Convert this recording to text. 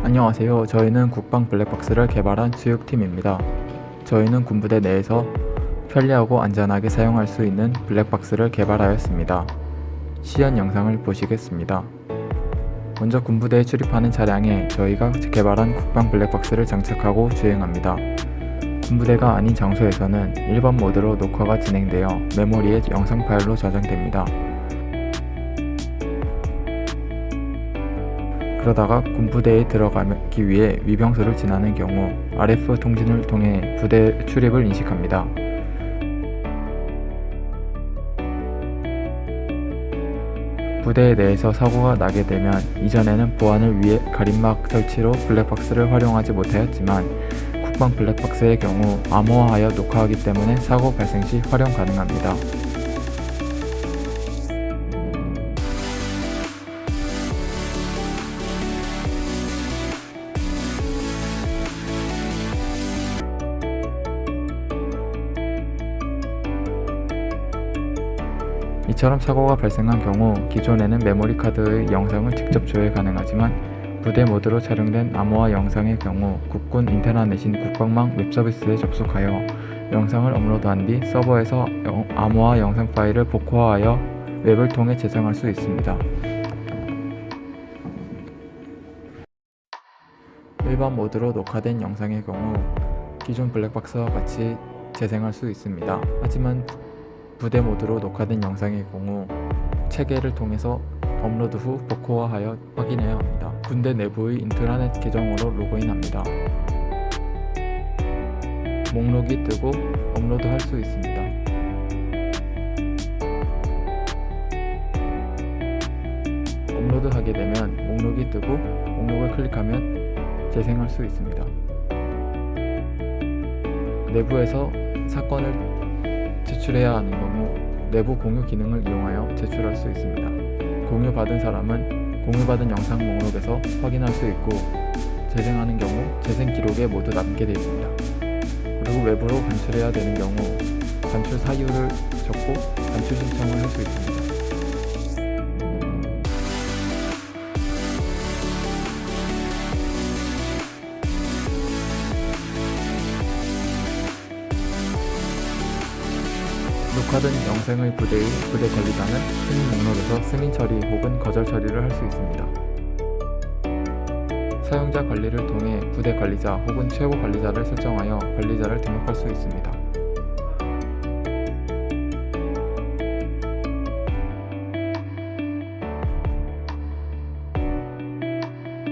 안녕하세요. 저희는 국방 블랙박스를 개발한 수육팀입니다. 저희는 군부대 내에서 편리하고 안전하게 사용할 수 있는 블랙박스를 개발하였습니다. 시연 영상을 보시겠습니다. 먼저 군부대에 출입하는 차량에 저희가 개발한 국방 블랙박스를 장착하고 주행합니다. 군부대가 아닌 장소에서는 일반 모드로 녹화가 진행되어 메모리에 영상 파일로 저장됩니다. 그러다가 군부대에 들어가기 위해 위병소를 지나는 경우 RF 통신을 통해 부대 출입을 인식합니다. 부대 내에서 사고가 나게 되면 이전에는 보안을 위해 가림막 설치로 블랙박스를 활용하지 못하였지만 국방 블랙박스의 경우 암호화하여 녹화하기 때문에 사고 발생 시 활용 가능합니다. 이처럼 사고가 발생한 경우 기존에는 메모리 카드의 영상을 직접 조회 가능하지만 부대 모드로 촬영된 암호화 영상의 경우 국군 인트라넷인 국방망 웹서비스에 접속하여 영상을 업로드한 뒤 서버에서 암호화 영상 파일을 복호화하여 웹을 통해 재생할 수 있습니다. 일반 모드로 녹화된 영상의 경우 기존 블랙박스와 같이 재생할 수 있습니다. 하지만 부대 모드로 녹화된 영상의 경우 체계를 통해서 업로드 후 복호화하여 확인해야 합니다. 군대 내부의 인트라넷 계정으로 로그인합니다. 목록이 뜨고 업로드할 수 있습니다. 업로드하게 되면 목록이 뜨고 목록을 클릭하면 재생할 수 있습니다. 내부에서 사건을 제출해야 하는 경우 내부 공유 기능을 이용하여 제출할 수 있습니다. 공유받은 사람은 공유받은 영상 목록에서 확인할 수 있고 재생하는 경우 재생 기록에 모두 남게 되어 있습니다. 그리고 외부로 반출해야 되는 경우 반출 사유를 적고 반출 신청을 할 수 있습니다. 녹화된 영상의 부대 관리자는 승인 목록에서 승인 처리 혹은 거절 처리를 할 수 있습니다. 사용자 관리를 통해 부대 관리자 혹은 최고 관리자를 설정하여 관리자를 등록할 수 있습니다.